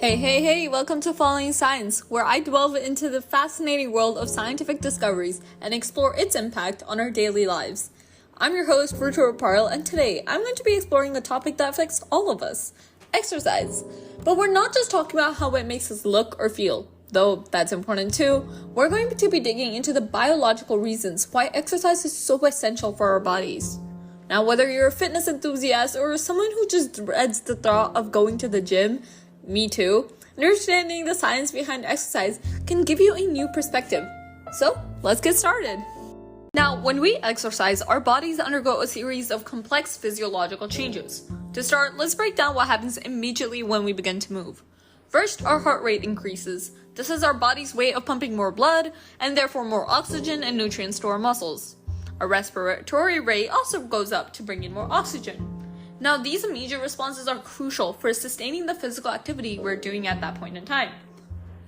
Hey, welcome to Following Science, where I delve into the fascinating world of scientific discoveries and explore its impact on our daily lives. I'm your host, Virtual Parle, and today I'm going to be exploring a topic that affects all of us, exercise. But we're not just talking about how it makes us look or feel, though that's important too. We're going to be digging into the biological reasons why exercise is so essential for our bodies. Now, whether you're a fitness enthusiast or someone who just dreads the thought of going to the gym, me too, understanding the science behind exercise can give you a new perspective. So, let's get started. Now, when we exercise, our bodies undergo a series of complex physiological changes. To start, let's break down what happens immediately when we begin to move. First, our heart rate increases. This is our body's way of pumping more blood, and therefore more oxygen and nutrients to our muscles. Our respiratory rate also goes up to bring in more oxygen. Now, these immediate responses are crucial for sustaining the physical activity we're doing at that point in time.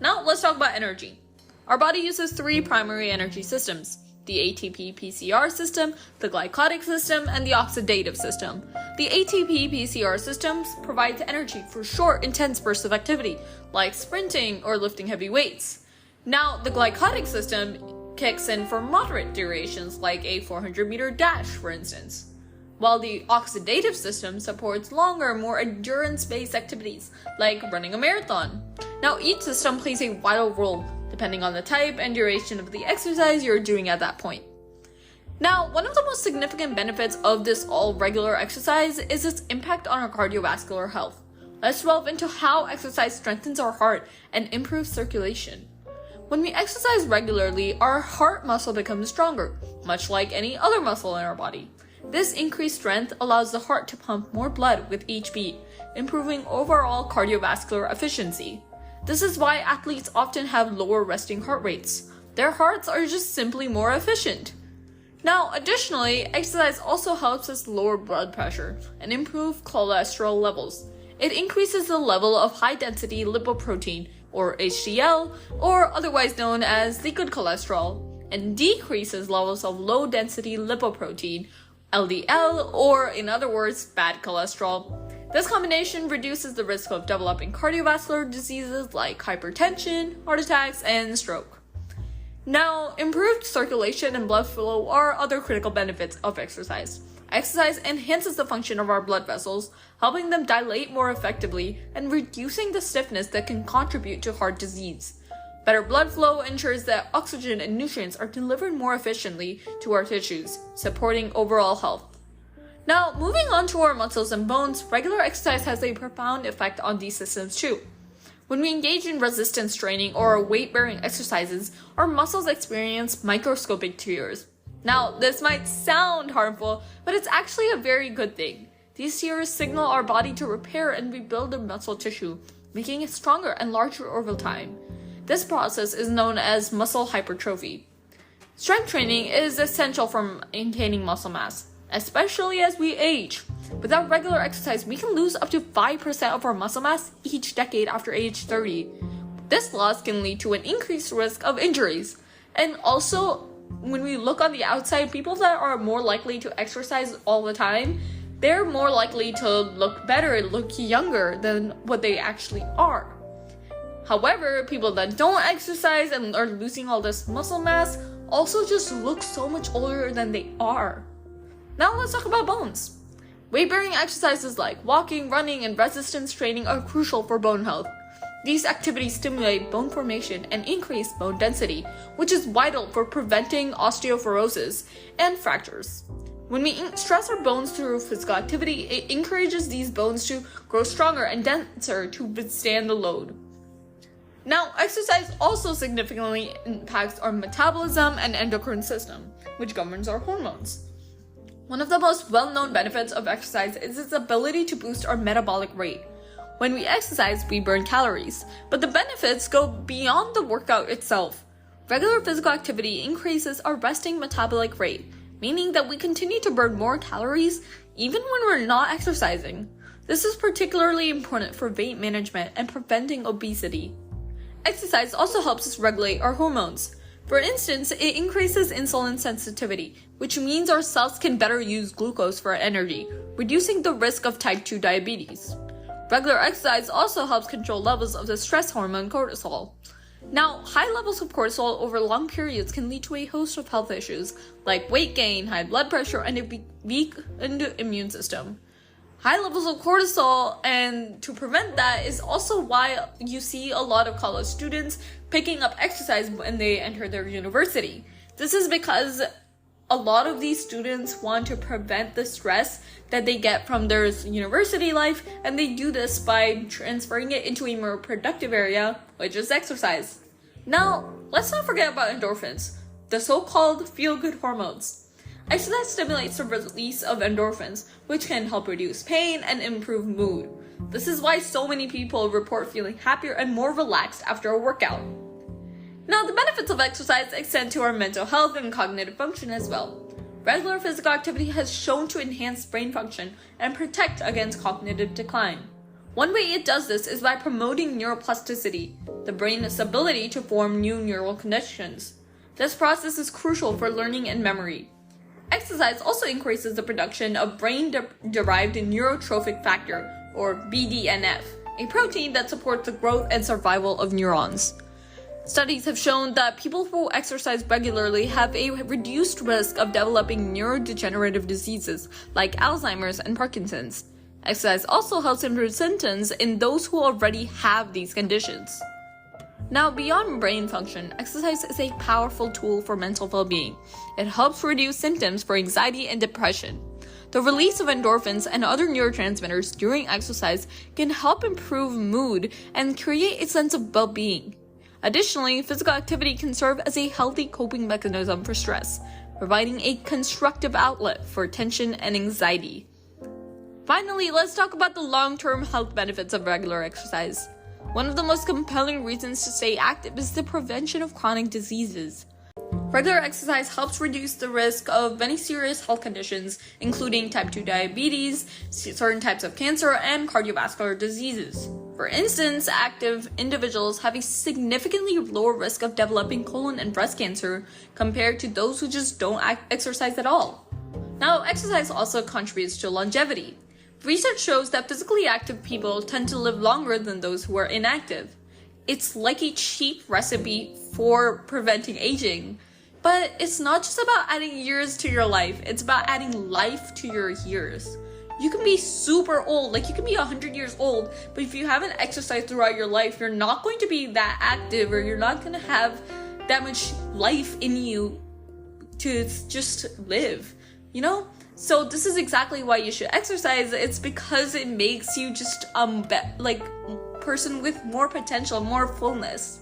Now, let's talk about energy. Our body uses three primary energy systems: the ATP-PCR system, the glycolytic system, and the oxidative system. The ATP-PCR system provides energy for short, intense bursts of activity, like sprinting or lifting heavy weights. Now, the glycolytic system kicks in for moderate durations, like a 400-meter dash, for instance, while the oxidative system supports longer, more endurance-based activities, like running a marathon. Now, each system plays a vital role, depending on the type and duration of the exercise you're doing at that point. Now, one of the most significant benefits of this all-regular exercise is its impact on our cardiovascular health. Let's delve into how exercise strengthens our heart and improves circulation. When we exercise regularly, our heart muscle becomes stronger, much like any other muscle in our body. This increased strength allows the heart to pump more blood with each beat, improving overall cardiovascular efficiency. This is why athletes often have lower resting heart rates. Their hearts are just simply more efficient. Now, additionally, exercise also helps us lower blood pressure and improve cholesterol levels. It increases the level of high-density lipoprotein, or HDL, or otherwise known as the good cholesterol, and decreases levels of low-density lipoprotein, LDL, or in other words, bad cholesterol. This combination reduces the risk of developing cardiovascular diseases like hypertension, heart attacks, and stroke. Now, improved circulation and blood flow are other critical benefits of exercise. Exercise enhances the function of our blood vessels, helping them dilate more effectively and reducing the stiffness that can contribute to heart disease. Better blood flow ensures that oxygen and nutrients are delivered more efficiently to our tissues, supporting overall health. Now, moving on to our muscles and bones, regular exercise has a profound effect on these systems too. When we engage in resistance training or weight-bearing exercises, our muscles experience microscopic tears. Now, this might sound harmful, but it's actually a very good thing. These tears signal our body to repair and rebuild the muscle tissue, making it stronger and larger over time. This process is known as muscle hypertrophy. Strength training is essential for maintaining muscle mass, especially as we age. Without regular exercise, we can lose up to 5% of our muscle mass each decade after age 30. This loss can lead to an increased risk of injuries. And also, when we look on the outside, people that are more likely to exercise all the time, they're more likely to look better, look younger than what they actually are. However, people that don't exercise and are losing all this muscle mass also just look so much older than they are. Now let's talk about bones. Weight-bearing exercises like walking, running, and resistance training are crucial for bone health. These activities stimulate bone formation and increase bone density, which is vital for preventing osteoporosis and fractures. When we stress our bones through physical activity, it encourages these bones to grow stronger and denser to withstand the load. Now, exercise also significantly impacts our metabolism and endocrine system, which governs our hormones. One of the most well-known benefits of exercise is its ability to boost our metabolic rate. When we exercise, we burn calories, but the benefits go beyond the workout itself. Regular physical activity increases our resting metabolic rate, meaning that we continue to burn more calories even when we're not exercising. This is particularly important for weight management and preventing obesity. Exercise also helps us regulate our hormones. For instance, it increases insulin sensitivity, which means our cells can better use glucose for energy, reducing the risk of type 2 diabetes. Regular exercise also helps control levels of the stress hormone cortisol. Now, high levels of cortisol over long periods can lead to a host of health issues like weight gain, high blood pressure, and a weakened immune system. High levels of cortisol, and to prevent that, is also why you see a lot of college students picking up exercise when they enter their university. This is because a lot of these students want to prevent the stress that they get from their university life, and they do this by transferring it into a more productive area, which is exercise. Now, let's not forget about endorphins, the so-called feel-good hormones. Exercise stimulates the release of endorphins, which can help reduce pain and improve mood. This is why so many people report feeling happier and more relaxed after a workout. Now, the benefits of exercise extend to our mental health and cognitive function as well. Regular physical activity has shown to enhance brain function and protect against cognitive decline. One way it does this is by promoting neuroplasticity, the brain's ability to form new neural connections. This process is crucial for learning and memory. Exercise also increases the production of brain-derived neurotrophic factor, or BDNF, a protein that supports the growth and survival of neurons. Studies have shown that people who exercise regularly have a reduced risk of developing neurodegenerative diseases like Alzheimer's and Parkinson's. Exercise also helps improve symptoms in those who already have these conditions. Now, beyond brain function, exercise is a powerful tool for mental well-being. It helps reduce symptoms for anxiety and depression. The release of endorphins and other neurotransmitters during exercise can help improve mood and create a sense of well-being. Additionally, physical activity can serve as a healthy coping mechanism for stress, providing a constructive outlet for tension and anxiety. Finally, let's talk about the long-term health benefits of regular exercise. One of the most compelling reasons to stay active is the prevention of chronic diseases. Regular exercise helps reduce the risk of many serious health conditions, including type 2 diabetes, certain types of cancer, and cardiovascular diseases. For instance, active individuals have a significantly lower risk of developing colon and breast cancer compared to those who just don't exercise at all. Now, exercise also contributes to longevity. Research shows that physically active people tend to live longer than those who are inactive. It's like a cheap recipe for preventing aging. But it's not just about adding years to your life, it's about adding life to your years. You can be super old, like you can be 100 years old, but if you haven't exercised throughout your life, you're not going to be that active, or you're not going to have that much life in you to just live, you know? So this is exactly why you should exercise. It's because it makes you just person with more potential, more fullness.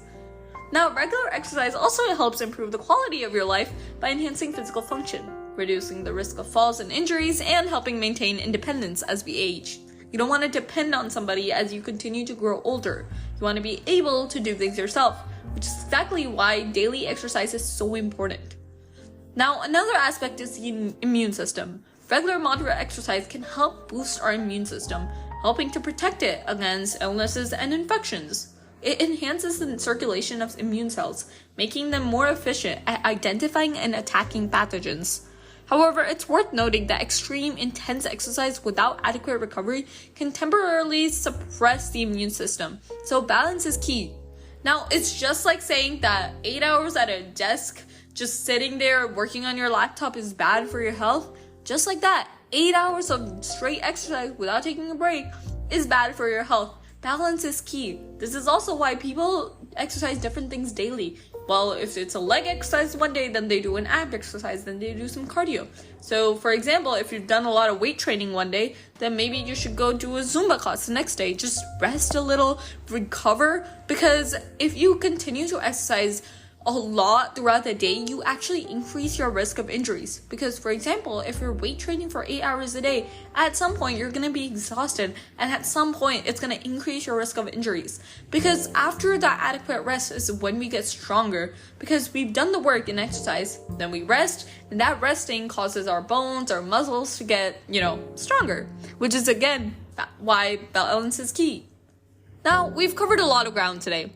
Now, regular exercise also helps improve the quality of your life by enhancing physical function, reducing the risk of falls and injuries, and helping maintain independence as we age. You don't want to depend on somebody as you continue to grow older. You want to be able to do things yourself, which is exactly why daily exercise is so important. Now, another aspect is the immune system. Regular moderate exercise can help boost our immune system, helping to protect it against illnesses and infections. It enhances the circulation of immune cells, making them more efficient at identifying and attacking pathogens. However, it's worth noting that extreme, intense exercise without adequate recovery can temporarily suppress the immune system, so balance is key. Now, it's just like saying that 8 hours at a desk, just sitting there working on your laptop is bad for your health. Just like that, 8 hours of straight exercise without taking a break is bad for your health. Balance is key. This is also why people exercise different things daily. Well, if it's a leg exercise one day, then they do an ab exercise, then they do some cardio. So, for example, if you've done a lot of weight training one day, then maybe you should go do a Zumba class the next day. Just rest a little, recover, because if you continue to exercise a lot throughout the day, you actually increase your risk of injuries. Because, for example, if you're weight training for 8 hours a day, at some point you're going to be exhausted, and at some point it's going to increase your risk of injuries. Because after that adequate rest is when we get stronger, because we've done the work in exercise, then we rest, and that resting causes our bones, our muscles to get, stronger, which is again why balance is key. Now, we've covered a lot of ground today.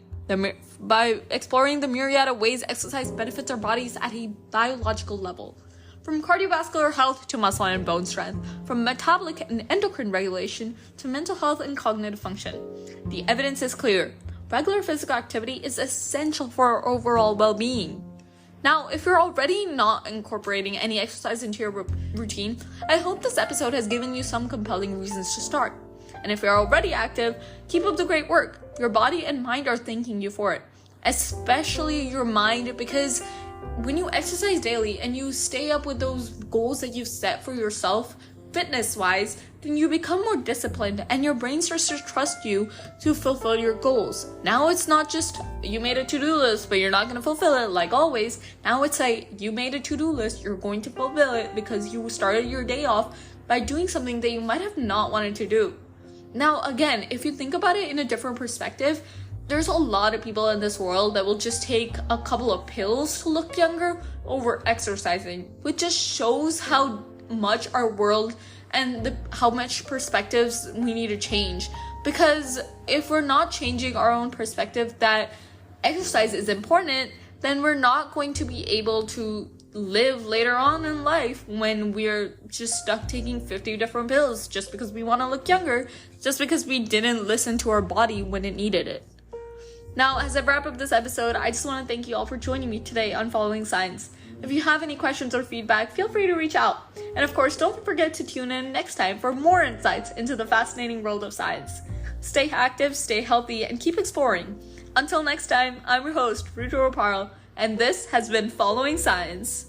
By exploring the myriad of ways exercise benefits our bodies at a biological level. From cardiovascular health to muscle and bone strength, from metabolic and endocrine regulation to mental health and cognitive function. The evidence is clear. Regular physical activity is essential for our overall well-being. Now, if you're already not incorporating any exercise into your routine, I hope this episode has given you some compelling reasons to start. And if you're already active, keep up the great work. Your body and mind are thanking you for it, especially your mind, because when you exercise daily and you stay up with those goals that you've set for yourself, fitness-wise, then you become more disciplined and your brain starts to trust you to fulfill your goals. Now it's not just you made a to-do list, but you're not going to fulfill it like always. Now it's like you made a to-do list, you're going to fulfill it because you started your day off by doing something that you might have not wanted to do. Now, again, if you think about it in a different perspective, there's a lot of people in this world that will just take a couple of pills to look younger over exercising, which just shows how much our world and how much perspectives we need to change. Because if we're not changing our own perspective that exercise is important, then we're not going to be able to live later on in life when we're just stuck taking 50 different pills just because we want to look younger, just because we didn't listen to our body when it needed it. Now, as I wrap up this episode, I just want to thank you all for joining me today on Following Science. If you have any questions or feedback, feel free to reach out. And of course, don't forget to tune in next time for more insights into the fascinating world of science. Stay active, stay healthy, and keep exploring. Until next time, I'm your host, Ruto Parl, and this has been Following Science.